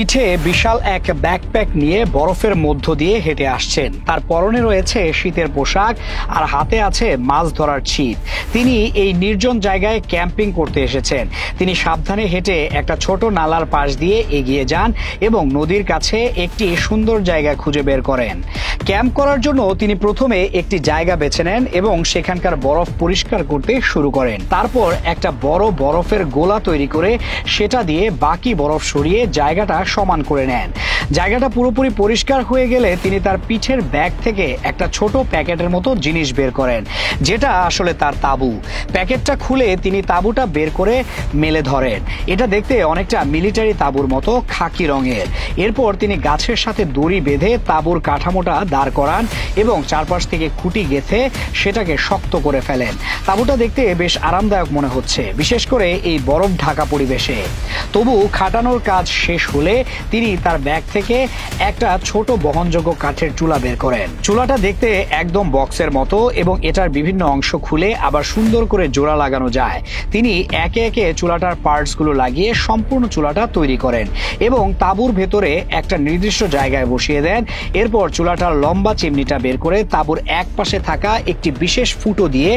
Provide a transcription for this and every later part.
পিঠে বিশাল এক ব্যাকপ্যাক নিয়ে বরফের মধ্য দিয়ে হেঁটে আসছেন। তার পরনে রয়েছে শীতের পোশাক আর হাতে আছে মাছ ধরার ছিপ। তিনি এই নির্জন জায়গায় ক্যাম্পিং করতে এসেছেন। তিনি সাবধানে হেঁটে একটা ছোট নালার পাশ দিয়ে এগিয়ে যান এবং নদীর কাছে একটি সুন্দর জায়গা খুঁজে বের করেন। ক্যাম্প করার জন্য তিনি প্রথমে একটি জায়গা বেছে নেন এবং সেখানকার বরফ পরিষ্কার করতে শুরু করেন। তারপর একটা বড় বরফের গোলা তৈরি করে সেটা দিয়ে বাকি বরফ সরিয়ে জায়গাটা সমান করে নেন। জায়গাটা পুরোপুরি পরিষ্কার হয়ে গেলে তিনি তার পিঠের ব্যাগ থেকে একটা ছোট প্যাকেটের মতো জিনিস বের করেন, যেটা আসলে তার তাঁবু। প্যাকেটটা খুলে তিনি তাঁবুটা বের করে মেলে ধরেন। এটা দেখতে অনেকটা মিলিটারি তাঁবুর মতো খাকি রঙের। এরপর তিনি গাছের সাথে দড়ি বেঁধে তাঁবুর কাঠামোটা দাঁড় করান এবং চারপাশ থেকে খুঁটি গেঁথে সেটাকে শক্ত করে ফেলেন। তাঁবুটা দেখতে বেশ আরামদায়ক মনে হচ্ছে, বিশেষ করে এই বরফ ঢাকা পরিবেশে। তবু খাটানোর কাজ শেষ হলে তিনি তার ব্যাগ থেকে একটা ছোট বহনযোগ্য কাঠের চুলা বের করেন। চুলাটা দেখতে একদম বক্সের মতো এবং এটার বিভিন্ন অংশ খুলে আবার সুন্দর করে জোড়া লাগানো যায়। তিনি একে একে চুলাটার পার্টসগুলো লাগিয়ে সম্পূর্ণ চুলাটা তৈরি করেন এবং তাঁবুর ভেতরে একটা নির্দিষ্ট জায়গায় বসিয়ে দেন। এরপর চুলাটার লম্বা চিমনিটা বের করে তাঁবুর এক পাশে থাকা একটি বিশেষ ফুটো দিয়ে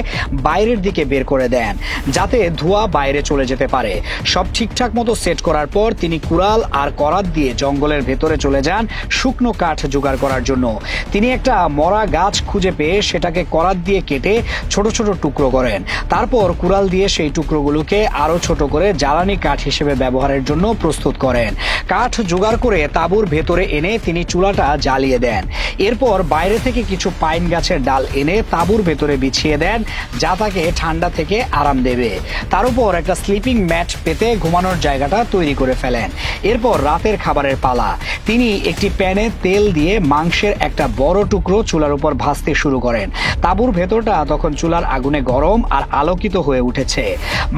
বাইরের দিকে বের করে দেন, যাতে ধোঁয়া বাইরে চলে যেতে পারে। সব ঠিকঠাক মতো সেট করার পর তিনি কুড়াল আর করাত দিয়ে জঙ্গলের ভেতরে চলে যান শুকনো কাঠ জোগাড় করার জন্য। তিনি একটা মরা গাছ খুঁজে পেয়ে সেটাকে করাত দিয়ে কেটে ছোট ছোট টুকরো করেন। তারপর কুড়াল দিয়ে সেই টুকরোগুলোকে আরো ছোট করে জ্বালানি কাঠ হিসেবে ব্যবহারের জন্য প্রস্তুত করেন। কাঠ জোগাড় করে তাঁবুর ভেতরে এনে তিনি চুলাটা জ্বালিয়ে দেন। এরপর বাইরে থেকে কিছু পাইন গাছের ডাল এনে তাঁবুর ভেতরে বিছিয়ে দেন, যা তাকে ঠান্ডা থেকে আরাম দেবে। তার উপর একটা স্লিপিং ম্যাট পেতে ঘুমানোর জায়গাটা তৈরি করে ফেলেন। এরপর রাতের খাবারের পালা। তিনি একটি প্যানে তেল দিয়ে মাংসের একটা বড় টুকরো চুলার উপর ভাজতে শুরু করেন। তাঁবুর ভেতরটা তখন চুলার আগুনে গরম আর আলোকিত হয়ে উঠেছে।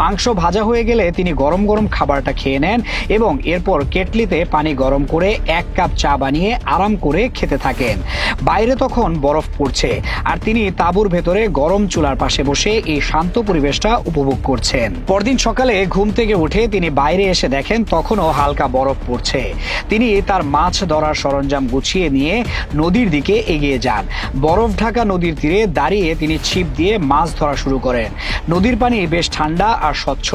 মাংস ভাজা হয়ে গেলে তিনি গরম গরম খাবারটা খেয়ে নেন এবং এরপর কেটলিতে পানি গরম করে 1 কাপ চা বানিয়ে আরাম করে খেতে থাকেন। বাইরে তখন বরফ পড়ছে আর তিনি তাঁবুর ভেতরে গরম চুলার পাশে বসে এই শান্ত পরিবেশটা উপভোগ করছেন। পরদিন সকালে ঘুম থেকে উঠে তিনি বাইরে এসে দেখেন তখনও হালকা বরফ পড়ছে। তিনি তার মাছ ধরার সরঞ্জাম গুছিয়ে নিয়ে নদীর দিকে এগিয়ে যান। বরফ ঢাকা নদীর তীরে দাঁড়িয়ে তিনি ছিপ দিয়ে মাছ ধরা শুরু করেন। নদীর পানি বেশ ঠান্ডা আর স্বচ্ছ,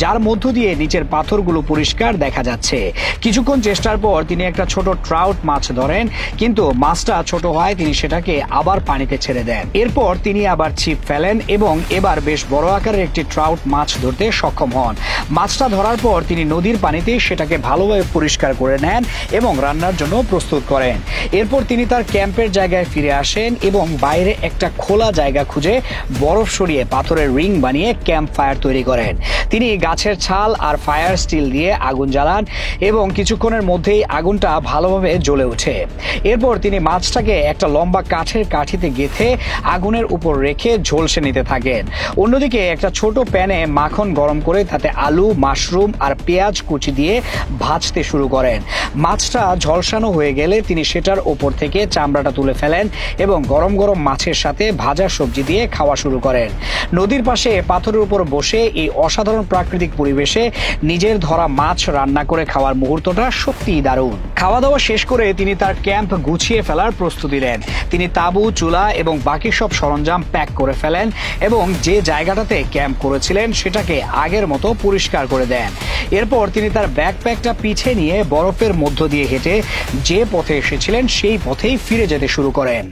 যার মধ্য দিয়ে নিচের পাথরগুলো পরিষ্কার দেখা যাচ্ছে। কিছুক্ষণ চেষ্টার পর তিনি একটা ছোট ট্রাউট মাছ ধরেন, কিন্তু মাছটা ছোট হয় তিনি সেটাকে আবার পানিতে ছেড়ে দেন। এরপর তিনি আবার ছিপ ফেলেন এবং এবার বেশ বড় আকারের একটি ট্রাউট মাছ ধরতে সক্ষম হন। মাছটা ধরার পর তিনি নদীর পানিতে সেটাকে ভালোভাবে পরিষ্কার করে নেন এবং রান্নার জন্য প্রস্তুত করেন। এরপর তিনি তার ক্যাম্পের জায়গায় ফিরে আসেন এবং বাইরে একটা খোলা জায়গা খুঁজে বরফ সরিয়ে পাথরের রিং বানিয়ে ক্যাম্প ফায়ার তৈরি করেন। তিনি গাছের ছাল আর ফায়ার স্টিল দিয়ে আগুন জ্বালান এবং কিছুক্ষণের মধ্যেই আগুনটা ভালোভাবে জ্বলে ওঠে। এরপর তিনি মাছটাকে একটা লম্বা কাঠের কাঠিতে গেঁথে আগুনের উপর রেখে ঝলসে নিতে থাকেন। অন্যদিকে একটা ছোট প্যানে মাখন গরম করে তাতে আলু, মাশরুম আর পেঁয়াজ কুচি দিয়ে ভাজতে শুরু করেন। মাছটা ঝলসানো হয়ে গেলে তিনি সেটার ওপর থেকে চামড়াটা তুলে ফেলেন এবং গরম গরম মাছের সাথে ভাজা সবজি দিয়ে খাওয়া শুরু করেন। নদীর পাশে পাথরের উপর বসে এই অসাধারণ প্রাকৃতিক পরিবেশে নিজের ধরা মাছ রান্না করে খাওয়ার মুহূর্তটা সত্যিই দারুণ। খাওয়া দাওয়া শেষ করে তিনি তার ক্যাম্প গুছিয়ে ফেলার প্রস্তুতি নেন। তিনি তাঁবু, চুলা এবং বাকি সব সরঞ্জাম প্যাক করে ফেলেন এবং যে জায়গাটাতে ক্যাম্প করেছিলেন সেটাকে আগের মতো পরিষ্কার করে দেন। এরপর তিনি তার ব্যাকপ্যাকটা পিছে নিয়ে বরফের মধ্য দিয়ে হেঁটে যে পথে এসেছিলেন সেই পথেই ফিরে যেতে শুরু করেন।